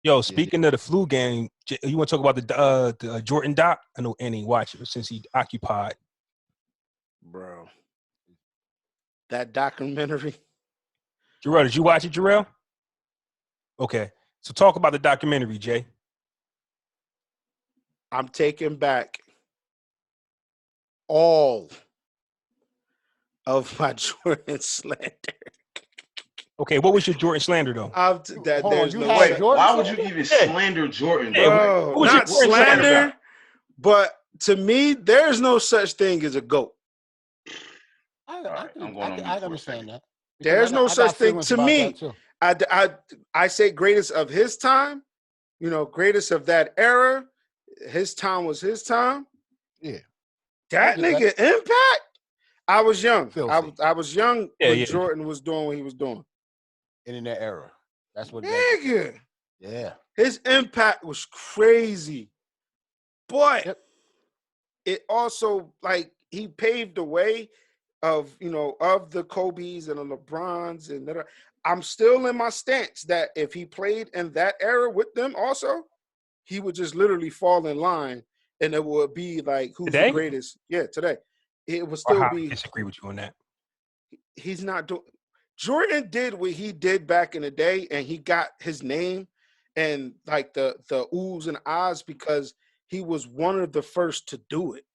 Yo, speaking of the flu game, you want to talk about the Jordan doc? I know Annie watched it since he occupied. Bro. That documentary. Jarrell, did you watch it, Jarrell? Okay. So talk about the documentary, Jay. I'm taking back all of my Jordan slander. Okay, what was your Jordan slander, though? There's no way. Why would you even slander Jordan, bro? Not slander, but to me, there's no such thing as a GOAT. I understand that. There's no such thing to me. I say greatest of his time, greatest of that era. His time was his time. Yeah. That nigga Impact. I was young. I was young when Jordan was doing what he was doing. And in that era. That's what nigga. Yeah. His impact was crazy. But it also, like, he paved the way of the Kobe's and the LeBrons and that. I'm still in my stance that if he played in that era with them also, he would just literally fall in line and it would be like, who's the greatest? Yeah, today. It would still be. I disagree with you on that. He's not doing. Jordan did what he did back in the day, and he got his name and like the oohs and ahs because he was one of the first to do it.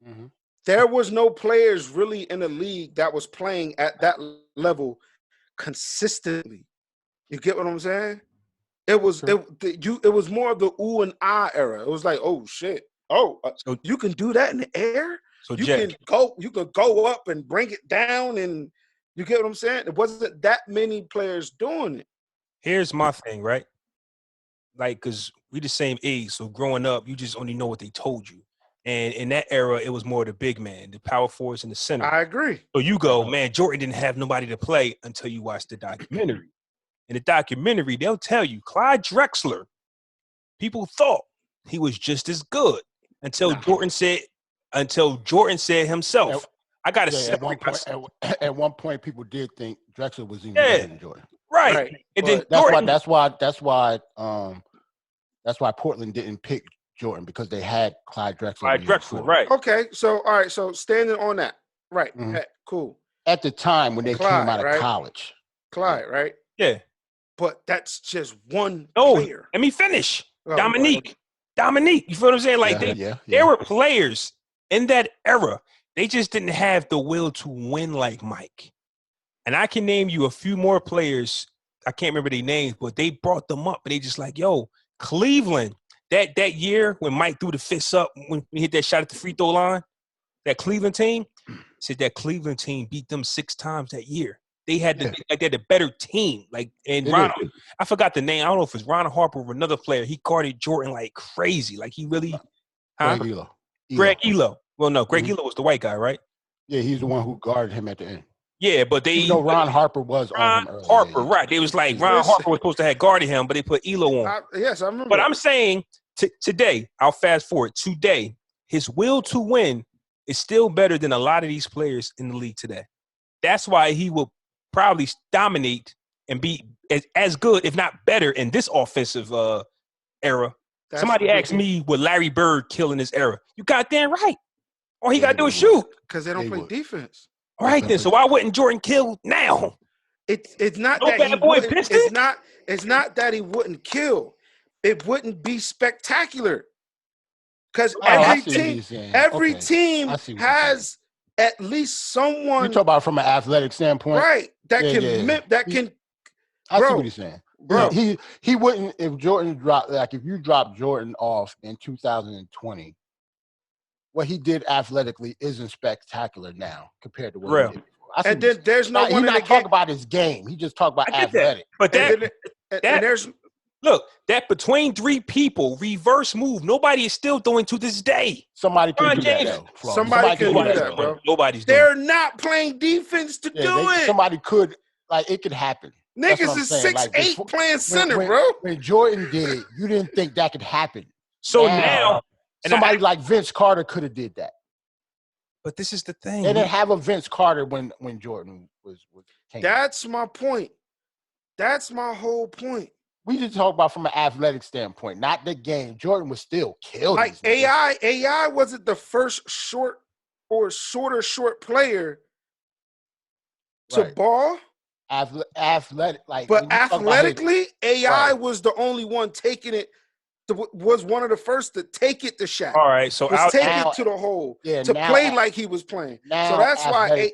Mm-hmm. There was no players really in the league that was playing at that level consistently. You get what I'm saying? It was it was more of the ooh and ah era. It was like, oh shit, so you can do that in the air. So you can go up and bring it down, and you get what I'm saying. It wasn't that many players doing it. Here's my thing, right? Like, cause we the same age, so growing up, you just only know what they told you. And in that era, it was more the big man, the power forwards in the center. I agree. So you go, man, Jordan didn't have nobody to play until you watch the documentary. In the documentary, they'll tell you Clyde Drexler, people thought he was just as good until Jordan said himself, I got to say. At one point, people did think Drexler was even better than Jordan. Right. And then that's why Portland didn't pick Jordan, because they had Clyde Drexler. Right. Okay. So, all right. So standing on that. Right. Mm-hmm. Cool. At the time when they came out of college. Clyde, right? Yeah. But that's just one player. Let me finish. Dominique. You feel what I'm saying? Like there were players in that era. They just didn't have the will to win like Mike. And I can name you a few more players. I can't remember their names, but they brought them up and they just like, yo, Cleveland. That year when Mike threw the fists up when he hit that shot at the free throw line, that Cleveland team, said that Cleveland team beat them 6 times that year. They had the better team. Like, and I forgot the name. I don't know if it's Ron Harper or another player. He guarded Jordan like crazy. Like he really Greg Elo. Well, no, Greg Elo was the white guy, right? Yeah, he's the one who guarded him at the end. Yeah, but Ron Harper was on him earlier. Harper, right. They was like, Ron Harper was supposed to have guarded him, but they put Elo on. Yes, I remember. But I'm saying today, I'll fast forward. Today, his will to win is still better than a lot of these players in the league today. That's why he will probably dominate and be as good, if not better, in this offensive era. Somebody asked me, would Larry Bird kill in this era? You goddamn right. All he got to do is shoot. Because they don't play defense. All right, then. So why wouldn't Jordan kill now? It's not that he wouldn't. It's not that he wouldn't kill. It wouldn't be spectacular. Because every team has at least someone. You talk about from an athletic standpoint, right? That can. I see what he's saying, bro. He wouldn't if Jordan dropped. Like if you drop Jordan off in 2020. What he did athletically isn't spectacular now compared to what he did before. And then there's no one in the game. He's not talking about his game. He just talked about athletic. But that between 3 people reverse move, nobody is still doing to this day. Somebody can do that. Somebody can do that, bro. Nobody's doing. They're not playing defense to do it. Somebody could, like, it could happen. Niggas is 6'8" playing center, bro. When Jordan did it, you didn't think that could happen. So now somebody like Vince Carter could have did that. But this is the thing. They didn't have a Vince Carter when Jordan was That's my point. That's my whole point. We just talk about from an athletic standpoint, not the game. Jordan was still killing. Like AI wasn't the first short player to ball. Athletic, like, but athletically, AI was the only one taking it. Was one of the first to take it to Shaq. All right, so take it to the hole to play like he was playing. Now, so that's why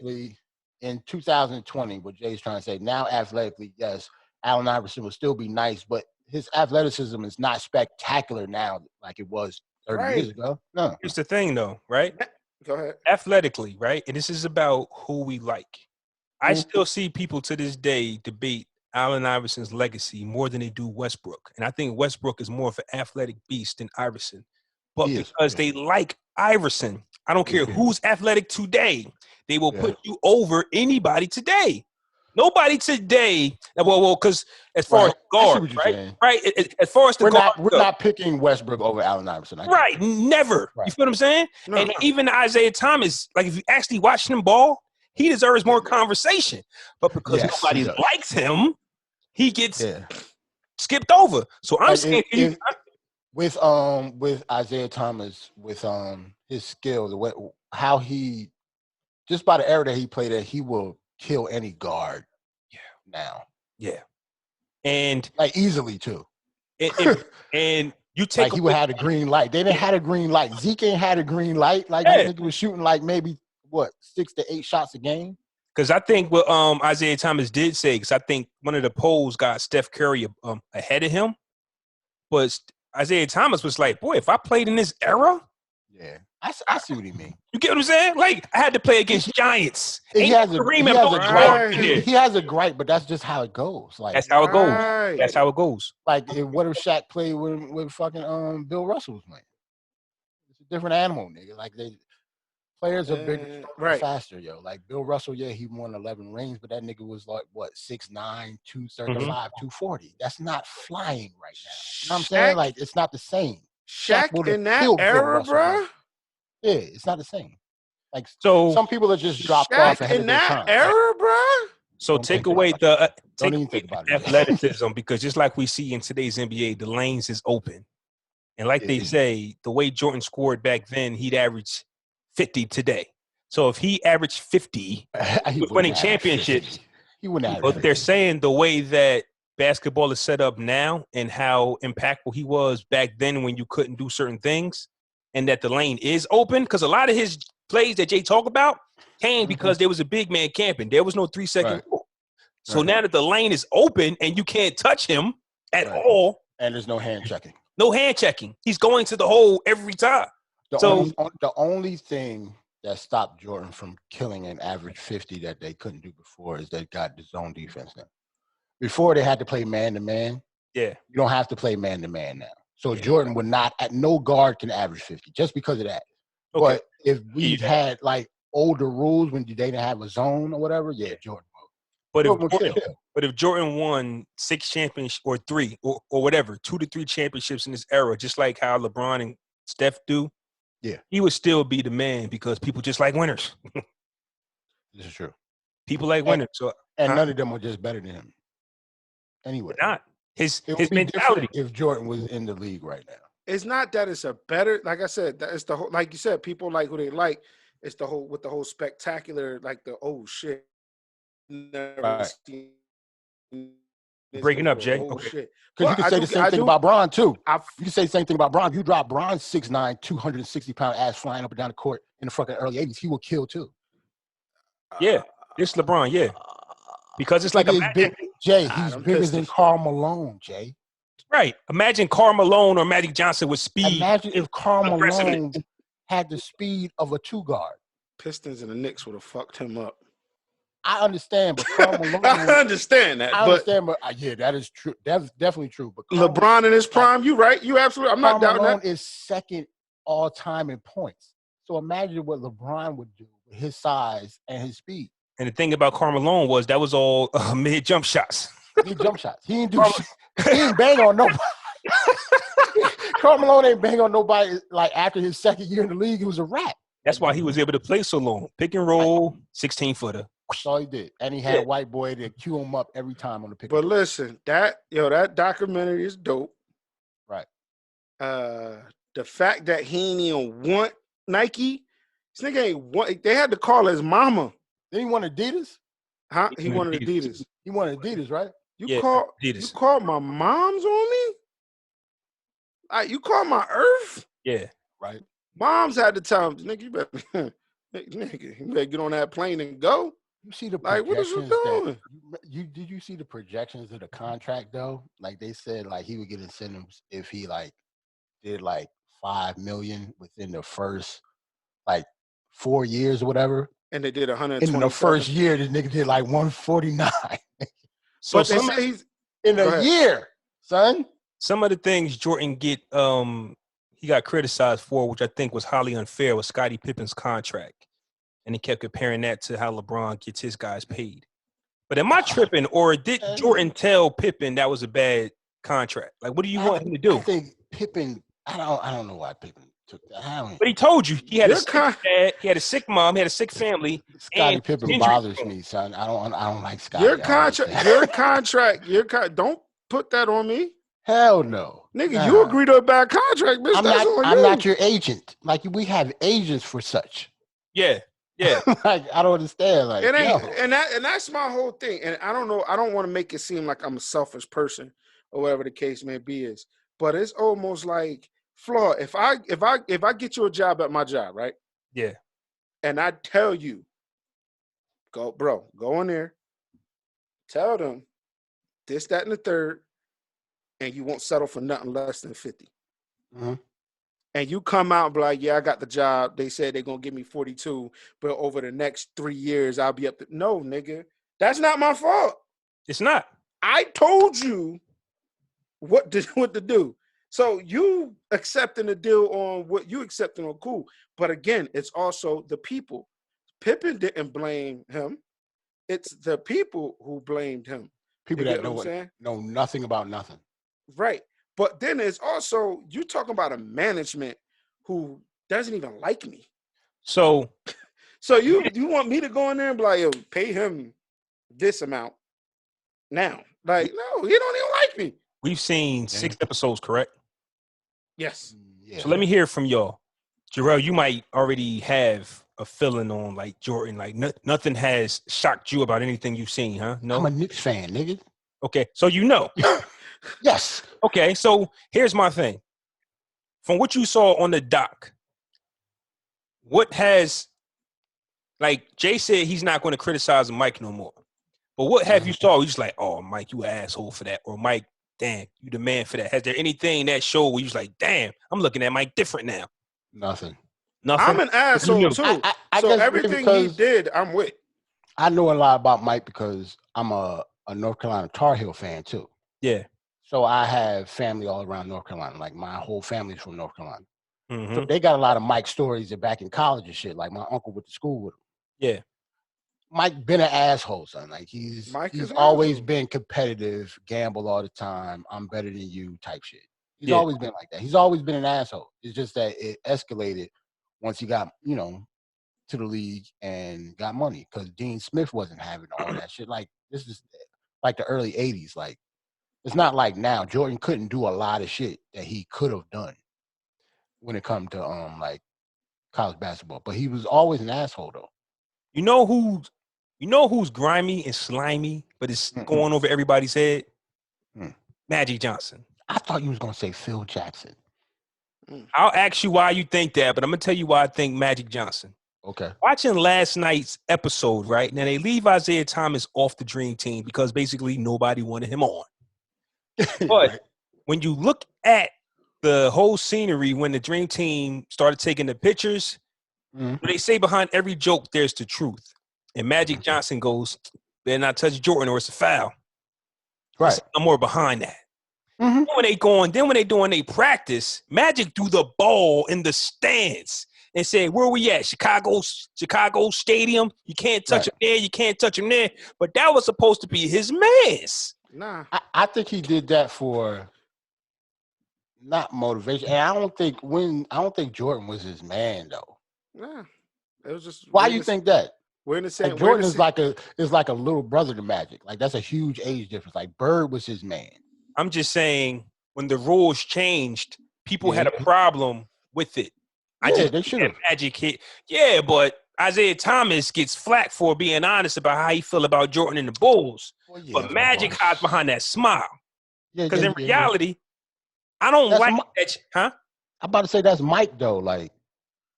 in 2020, what Jay's trying to say, now athletically, yes, Allen Iverson will still be nice, but his athleticism is not spectacular now like it was 30 years ago. No. Here's the thing, though, right? Go ahead. Athletically, right? And this is about who we like. I still see people to this day debate Allen Iverson's legacy more than they do Westbrook. And I think Westbrook is more of an athletic beast than Iverson. But because they like Iverson, I don't care who's athletic today, they will put you over anybody today. Nobody today. Well, because as far as guard, right? As far as we're not picking Westbrook over Allen Iverson. Right, never. Right. You feel what I'm saying? No, and even Isaiah Thomas, like if you actually watch him ball, he deserves more conversation. But because nobody likes him, he gets skipped over. So I'm saying with Isaiah Thomas, with his skill, how he just by the era that he played at, he will kill any guard. Now. And like easily too. And you take like he would have a green light. They didn't have a green light. Zeke ain't had a green light. Like I think he was shooting like maybe 6 to 8 shots a game. Because I think what Isaiah Thomas did say, because I think one of the polls got Steph Curry ahead of him, but Isaiah Thomas was like, boy, if I played in this era. Yeah, I see what he mean. You get what I'm saying? Like, I had to play against Giants. He has a gripe, but that's just how it goes. Like that's how it goes. That's how it goes. Like, what if Shaq played with fucking Bill Russell was playing? It's a different animal, nigga. Like players are bigger, faster, yo. Like Bill Russell, he won 11 rings, but that nigga was like, 6'9", 235, 240. That's not flying right now. You know what I'm saying? Like, it's not the same. Shaq in that era, bro? Yeah, it's not the same. Like, so some people are just dropped off ahead of their time. In that era, bro? So take away the athleticism, because just like we see in today's NBA, the lanes is open. And like they say, the way Jordan scored back then, he'd average 50 today. So if he averaged 50 winning championships, he wouldn't average. But they're saying the way that basketball is set up now and how impactful he was back then when you couldn't do certain things, and that the lane is open, because a lot of his plays that Jay talk about came because there was a big man camping. There was no 3-second rule. So now that the lane is open and you can't touch him at all. And there's no hand checking. No hand checking. He's going to the hole every time. The only thing that stopped Jordan from killing an average 50 that they couldn't do before is they got the zone defense now. Before they had to play man-to-man. Yeah. You don't have to play man-to-man now. So Jordan would not, at no guard can average 50 just because of that. Okay. But if we've had like older rules when they didn't have a zone or whatever, Jordan would. But if Jordan won 6 championships or 3 or whatever, 2 to 3 championships in this era, just like how LeBron and Steph do, he would still be the man because people just like winners. This is true. People like winners. So none of them are just better than him. Anyway. Not. His mentality. If Jordan was in the league right now. It's not that it's a better, like I said, it's the whole, like you said, people like who they like. It's the whole, with the whole spectacular, like the, oh shit. Never seen breaking up, Jay. Okay. Because you can say the same thing about Bron, too. You can say the same thing about Bron. You drop Bron's 6'9", 260-pound ass flying up and down the court in the fucking early 80s, he will kill, too. Yeah. It's LeBron, Because it's like Jay, he's bigger than Karl Malone, Jay. Right. Imagine Karl Malone or Magic Johnson with speed. Imagine if Karl Malone had the speed of a 2-guard. Pistons and the Knicks would have fucked him up. I understand, but Karl Malone. I understand that. But that is true. That's definitely true. But LeBron in his prime, you right. You absolutely. I'm not doubting that. Karl Malone is second all time in points. So imagine what LeBron would do with his size and his speed. And the thing about Karl Malone was that was all mid jump shots. He ain't do shit. He ain't bang on nobody. Karl Malone ain't bang on nobody. Like after his second year in the league, it was a wrap. That's why he was able to play so long. Pick and roll, 16-footer. That's all he did. And he had a white boy to cue him up every time on the picture. But listen, that documentary is dope. Right. The fact that he ain't even want Nike, this nigga ain't want. They had to call his mama. Did he want Adidas? Huh? He wanted Adidas. He wanted Adidas, right? You called my mom's on me? You called my earth? Yeah. Right. Moms had to tell him, nigga, you better get on that plane and go. You see the like, what is you doing? Did you see the projections of the contract though? Like they said, like he would get incentives if he like did like $5 million within the first like 4 years or whatever. And they did 120. In the first year, this nigga did like 149. So but they say he's in a year, son. Some of the things Jordan he got criticized for, which I think was highly unfair, was Scottie Pippen's contract. And he kept comparing that to how LeBron gets his guys paid. But am I tripping, or did Jordan tell Pippen that was a bad contract? Like, what do you want him to do? I think Pippen, I don't know why Pippen took that. But he told you he had a sick dad, he had a sick mom, he had a sick family. Scottie Pippen bothers me, son. I don't like Scottie. Your contract, don't put that on me. Hell no. Nigga, you agreed to a bad contract, bitch. I'm not your agent. Like, we have agents for such. Yeah. Yeah. Like, I don't understand. Like, it ain't, and that's my whole thing. And I don't know, I don't want to make it seem like I'm a selfish person or whatever the case may be is. But it's almost like, Flaw, if I get you a job at my job, right? Yeah. And I tell you, go in there, tell them this, that, and the third, and you won't settle for nothing less than 50. Mm-hmm. And you come out and be like, yeah, I got the job. They said they're going to give me 42, but over the next 3 years, I'll be up to... No, nigga. That's not my fault. It's not. I told you what to do. So you accepting the deal on what you accepting on cool. But again, it's also the people. Pippen didn't blame him. It's the people who blamed him. People that know nothing about nothing. Right. But then there's also, you talking about a management who doesn't even like me. So you want me to go in there and be like, yo, pay him this amount now? Like, no, he don't even like me. We've seen 6 episodes, correct? Yes. Yeah. So let me hear from y'all. Jarrell, you might already have a feeling on like Jordan. Like nothing has shocked you about anything you've seen, huh? No? I'm a Knicks fan, nigga. Okay, so you know. Yes. Okay, so here's my thing. From what you saw on the doc, what has, like Jay said, he's not going to criticize Mike no more. But what have you saw? You just like, oh, Mike, you an asshole for that, or Mike, damn, you the man for that. Has there anything that show where you was like, damn, I'm looking at Mike different now? Nothing. I'm an asshole too. I so everything he did, I'm with. I know a lot about Mike because I'm a North Carolina Tar Heel fan too. Yeah. So I have family all around North Carolina. Like my whole family's from North Carolina. Mm-hmm. So they got a lot of Mike stories back in college and shit. Like my uncle went to school with him. Yeah. Mike been an asshole, son. Like he's always been competitive, gamble all the time. I'm better than you type shit. He's always been like that. He's always been an asshole. It's just that it escalated once he got, to the league and got money because Dean Smith wasn't having all that shit. Like this is like the early 80s. Like it's not like now. Jordan couldn't do a lot of shit that he could have done when it come to like college basketball. But he was always an asshole though. You know who's grimy and slimy, but it's going over everybody's head? Magic Johnson. I thought you was gonna say Phil Jackson. I'll ask you why you think that, but I'm gonna tell you why I think Magic Johnson. Okay. Watching last night's episode, right? Now they leave Isaiah Thomas off the Dream Team because basically nobody wanted him on. But when you look at the whole scenery when the Dream Team started taking the pictures, they say behind every joke there's the truth. And Magic Johnson goes, better not touch Jordan or it's a foul. Right. I'm more behind that. Then when they doing their practice, Magic threw the ball in the stands and said, where we at? Chicago Stadium. You can't touch him there. You can't touch him there. But that was supposed to be his man's. Nah. I think he did that for not motivation. And I don't think Jordan was his man though. Nah. It was just why you think that? We're in the same. Like Jordan is like a little brother to Magic. Like that's a huge age difference. Like Bird was his man. I'm just saying when the rules changed, people had a problem with it. They should have. Magic hit. Yeah, but Isaiah Thomas gets flack for being honest about how he feel about Jordan and the Bulls. Well, but Magic hides behind that smile. Because in reality, I don't like that. Huh? I'm about to say that's Mike though. Like,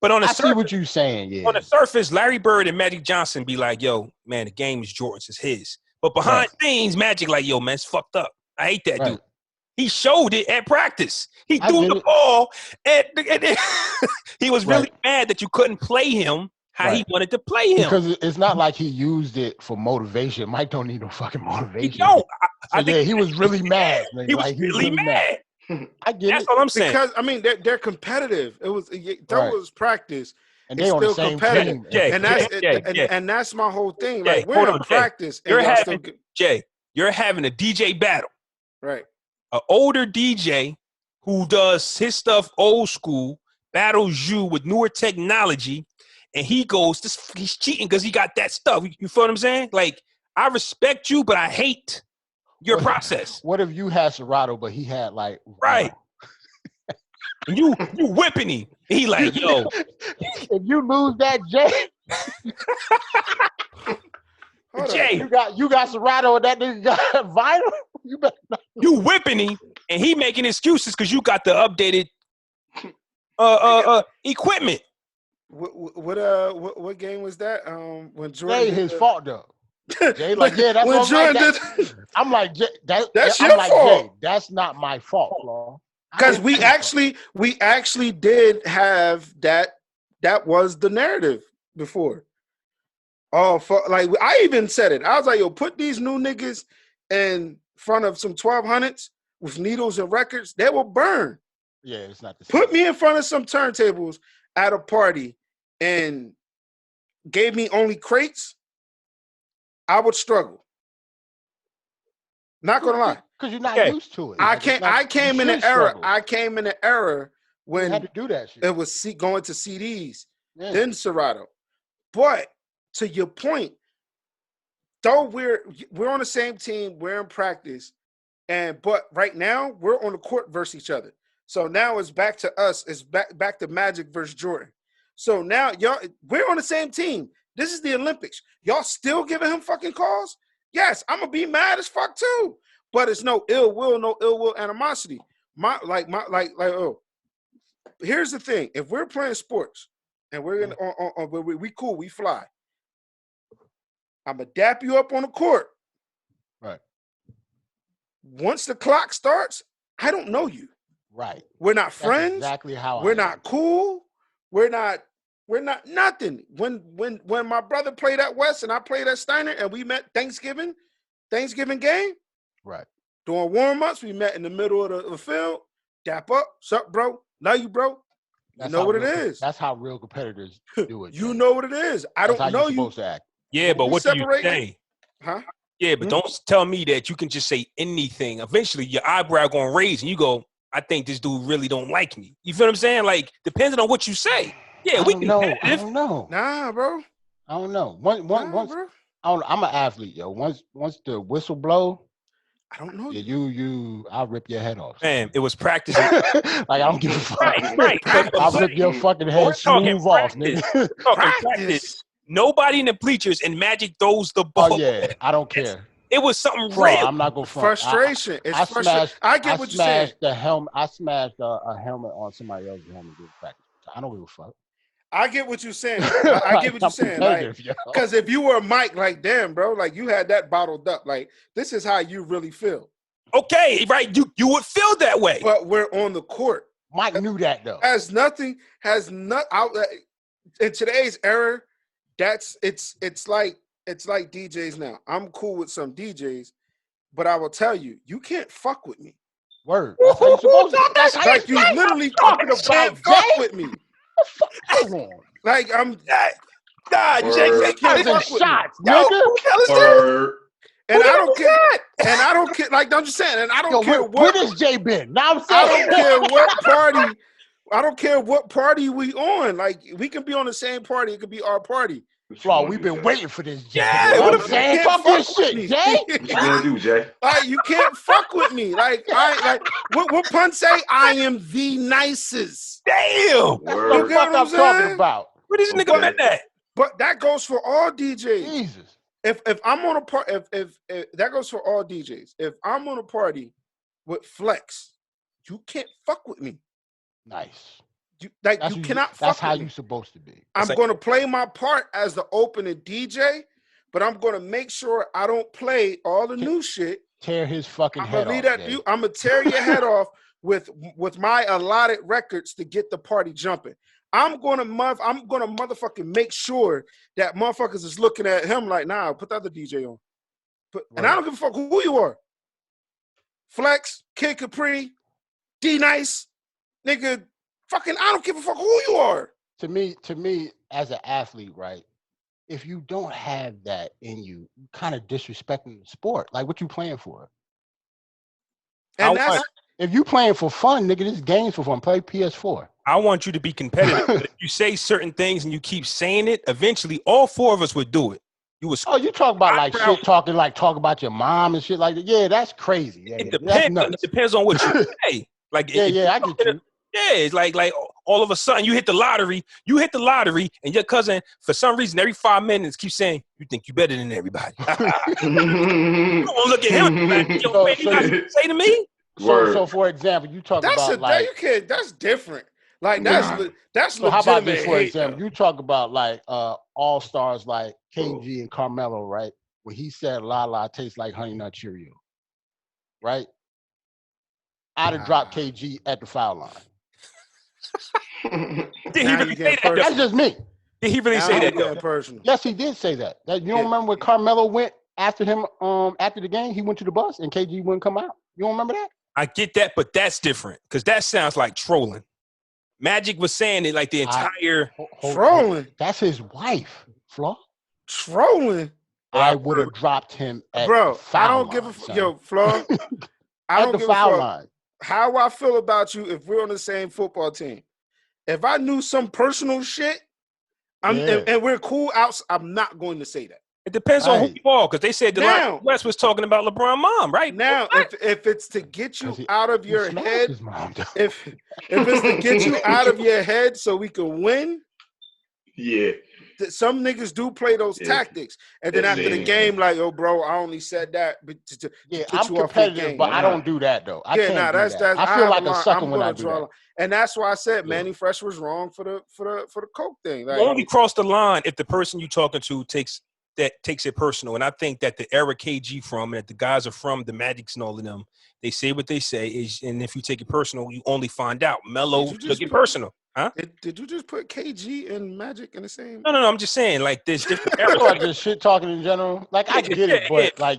but on the surface, see what you're saying. Yeah. On the surface, Larry Bird and Magic Johnson be like, "Yo, man, the game is Jordan's, it's his." But behind scenes, Magic like, "Yo, man, it's fucked up. I hate that dude." He showed it at practice. He threw the ball, and he was really mad that you couldn't play him how he wanted to play him. Because it's not like he used it for motivation. Mike don't need no fucking motivation. He don't. I think he was really mad. Man. He was really mad. I get That's what I'm saying. Because I mean, they're competitive. It was was practice. And they're on the same team. And that's my whole thing. Like we're in practice. You're having a DJ battle. Right. An older DJ who does his stuff old school battles you with newer technology, and he goes, he's cheating because he got that stuff. You feel what I'm saying? Like, I respect you, but I hate your process. What if you had Serato, but he had like and you whipping him. He like, yo. If you lose that, Jay. Jay, you got Serato and that nigga got vinyl. You whipping him, and he making excuses because you got the updated equipment. What game was that? When Jordan his fault though. Jay like, yeah, that's what Jordan I'm like, that's your fault. Jay, that's not my fault, because we actually did have that. That was the narrative before. Oh, like I even said it. I was like, yo, put these new niggas in front of some 1200s with needles and records, they will burn. Yeah, it's not the same. Put me in front of some turntables at a party and gave me only crates, I would struggle. Not gonna lie. Because you're not used to it. I came in an era when you had to do that shit. It was going to CDs, then Serato. But to your point, though we're on the same team, we're in practice, but right now we're on the court versus each other. So now it's back to us. It's back to Magic versus Jordan. So now we're on the same team. This is the Olympics. Y'all still giving him fucking calls? Yes, I'm gonna be mad as fuck too. But it's no ill will animosity. Here's the thing: if we're playing sports and we're we cool, we fly. I'm gonna dap you up on the court. Right. Once the clock starts, I don't know you. Right. We're not friends. That's exactly how we're not cool. We're not nothing. When my brother played at West and I played at Steiner and we met Thanksgiving game. Right. During warm-ups, we met in the middle of the field. Dap up. Sup, bro? Love you, bro. You know what it is. That's how real competitors do it. You know what it is. I don't know you. Supposed to act. Yeah, but what do you say? Huh? Yeah, but don't tell me that you can just say anything. Eventually, your eyebrow gonna raise, and you go, "I think this dude really don't like me." You feel what I'm saying? Like, depending on what you say. Yeah, we can. I don't know. Nah, bro. I don't know. Once, bro. I'm an athlete, yo. Once the whistle blow, I don't know. Yeah, I'll rip your head off. Man, it was practice. Like, I don't give a fuck. Right. I'll rip your fucking head smooth off, nigga. Practice. Nobody in the bleachers, and Magic throws the ball. Oh, yeah. I don't care. It was something real. I'm not going to front. Frustration. It's frustration. I get what you're saying. I smashed a helmet on somebody else's helmet during practice. I don't give a fuck. I get what you're saying. I get what you're saying. Because if you were Mike, like, damn, bro, like, you had that bottled up. Like, this is how you really feel. Okay, right. You would feel that way. But we're on the court. Mike knew that, though. In today's era, it's like DJs now. I'm cool with some DJs, but I will tell you, you can't fuck with me. Word. That's how you're supposed to. That's like you literally talking about fuck with me. Like I'm Jay can't shots, nigga. Yo, who the hell is that? And I don't care. And I don't care. Like I'm just saying. And I don't care what has Jay been. Now I'm saying. I don't care what party. I don't care what party we on. Like we can be on the same party. It could be our party. Flaw, we've been waiting for this, Jay. Yeah, you know what I'm saying? Fuck this shit, Jay. What you gonna do, Jay? Like, you can't fuck with me. Like, what pun say? I am the nicest. Damn. That's what the fuck I'm talking about. Where this nigga met that? But that goes for all DJs. Jesus. If I'm on a part, if that goes for all DJs. If I'm on a party with Flex, you can't fuck with me. Nice. You cannot fuck That's how with me. you're supposed to be. I'm going to play my part as the opening DJ, but I'm going to make sure I don't play all the new shit. Tear his fucking head off. I'm going to tear your head off with my allotted records to get the party jumping. I'm gonna motherfucking make sure that motherfuckers is looking at him like, nah, put the other DJ on. And I don't give a fuck who you are. Flex, Kid Capri, D Nice, nigga, fucking, I don't give a fuck who you are. To me, as an athlete, right? If you don't have that in you, you kind of disrespecting the sport. Like, what you playing for? And if you playing for fun, nigga, this game's for fun. Play PS4. I want you to be competitive. But if you say certain things and you keep saying it, eventually all four of us would do it. You talk about like shit talking, like talk about your mom and shit like that. Yeah, that's crazy. Yeah, it depends. It depends on what you say. Like, I get you. Yeah, it's like all of a sudden you hit the lottery, and your cousin, for some reason, every 5 minutes keeps saying, you think you better than everybody. You won't look at him like, yo, man, you got to say to me? So for example, you talk about that's different. Like that's so how about this, for hate, example? though. You talk about like all stars like KG and Carmelo, right? Where he said La tastes like Honey Nut Cheerio, right? I'd have dropped KG at the foul line. Did he really say that? That's just me. Did he really say that? Personal. Yes, he did say that. You don't remember when Carmelo went after him after the game? He went to the bus and KG wouldn't come out. You don't remember that? I get that, but that's different because that sounds like trolling. Magic was saying it like the entire trolling. That's his wife, Flaw. Trolling. I would have dropped him at the foul I don't line, give a Flaw. I don't give foul a fuck line. how I feel about you if we're on the same football team. If I knew some personal shit, and we're cool out, I'm not going to say that. It depends on who you are, because they said Delonte West was talking about LeBron's mom, right? Now, if it's to get you out of your head, if it's to get you out of your head so we can win, some niggas do play those tactics, and then after the game, like, yo, bro, I only said that, but I'm competitive, but I don't do that though. I feel like a sucker when I do that. And that's why I said Manny Fresh was wrong for the coke thing. Like, you only cross the line if the person you're talking to takes it personal. And I think that the era KG from, and that the guys are from, the Magics and all of them, they say what they say, and if you take it personal, you only find out. Melo took it personal. Huh? Did you just put KG and Magic in the same? No. I'm just saying, like, there's different eras. Like just shit talking in general. Like, I get it, but like,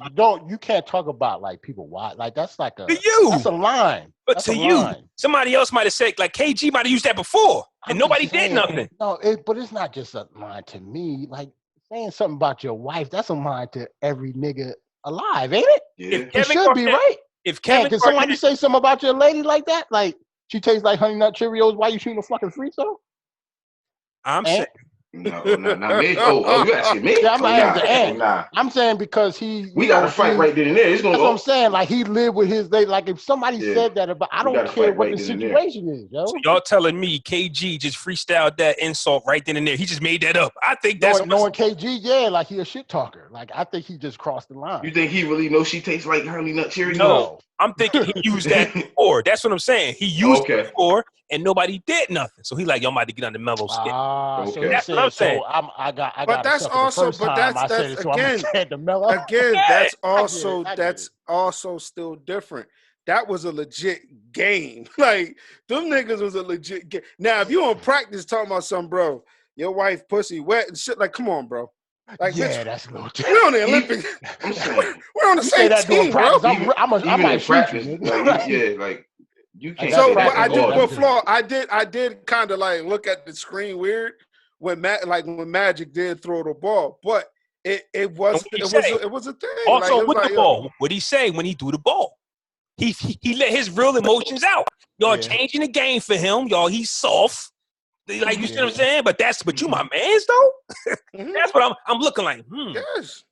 you can't talk about like people. Why? Like, that's like that's a line. But to you, somebody else might have said, like, KG might have used that before, and nobody did nothing. No, but it's not just a line to me. Like, saying something about your wife, that's a line to every nigga alive, ain't it? Yeah. It should be, right? Can somebody say something about your lady like that? Like, she tastes like Honey Nut Cheerios. Why you shooting a fucking free throw? I'm saying. No, not me. Oh, you asking me? Yeah, I'm saying because we got to fight right then and there. That's what I'm saying. Like, he lived with his lady. Like, if somebody said that about, I don't care what the situation is, yo. So y'all telling me KG just freestyled that insult right then and there? He just made that up. I think that's knowing KG, like, he a shit talker. Like, I think he just crossed the line. You think he really knows she tastes like Honey Nut Cheerios? No, I'm thinking he used that before. That's what I'm saying. He used it before, and nobody did nothing. So he like, y'all might get under Melo's skin. So that's what I'm saying. So I got. But that's also. But that's again. That's also still different. That was a legit game. Like, them niggas was a legit game. Now, if you on practice talking about something, bro, your wife pussy wet and shit, like, come on, bro. Like, yeah, that's a little different. We're on the Olympics. We're on the same team, bro. I might practice. Like you can't. So, but I did. Well, Flaw, I did kind of like look at the screen weird when Magic did throw the ball, but it was a thing. Also, like, with the ball, what'd he say when he threw the ball? He let his real emotions out. Y'all changing the game for him. Y'all, he's soft. Like, you see what I'm saying? But you my mans though. That's what I'm looking like. Yes.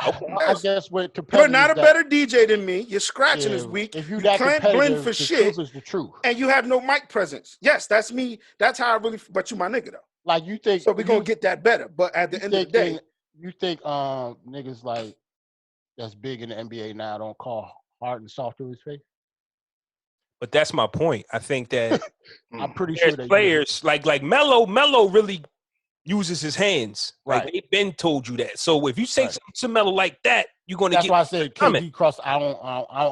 Okay. I guess with you're not a better DJ than me. Your scratching is weak. If you can't blend for the shit, truth is the truth. And you have no mic presence. Yes, that's me. That's how I really. But you my nigga though. Like you think. So we gonna get that better. But at the end of the day, you think niggas like that's big in the NBA now don't call hard and soft to his face? But that's my point. I think that I'm pretty sure there's players like Melo really uses his hands. Right. Like they've been told you that. So if you say something to Melo like that, you're going to get. That's why I said KG cross. I don't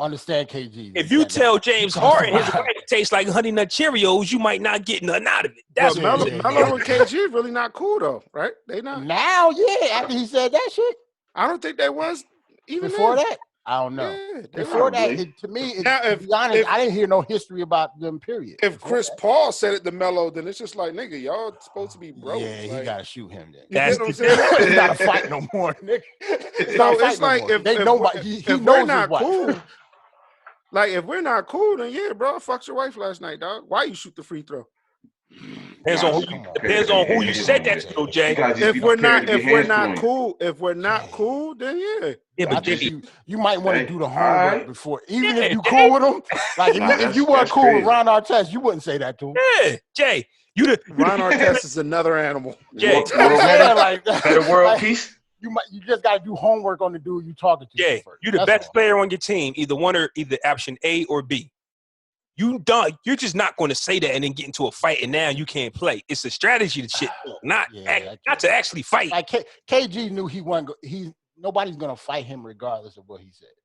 understand KG. If you tell James Harden his wife tastes like Honey Nut Cheerios, you might not get nothing out of it. That's Melo and KG really not cool though, right? They not now. Yeah, after he said that shit, I don't think they was even before then. that. I don't know. Yeah, before that, to me, to be honest, I didn't hear no history about them. Period. If Chris Paul said it to Melo, then it's just like, nigga, y'all supposed to be bros. Yeah, like, he gotta shoot him then. That's what I'm saying. It's not a fight no more, nigga. It's like if we're not cool. Like if we're not cool, then yeah, bro, I fucked your wife last night, dog. Why you shoot the free throw? Depends on who you said that to, Jay. If we're not cool, then yeah. Yeah, but you might want to do the homework before, even if you cool with them. Like if you weren't cool with Ron Artest, you wouldn't say that to him. Yeah, Jay. Ron Artest is another animal. Jay, better world peace. You just got to do homework on the dude you talking to. Jay, you're the best player on your team, either option A or B. You're just not going to say that and then get into a fight and now you can't play. It's a strategy to shit, not to actually fight. Like KG knew he wasn't. Nobody's going to fight him regardless of what he said.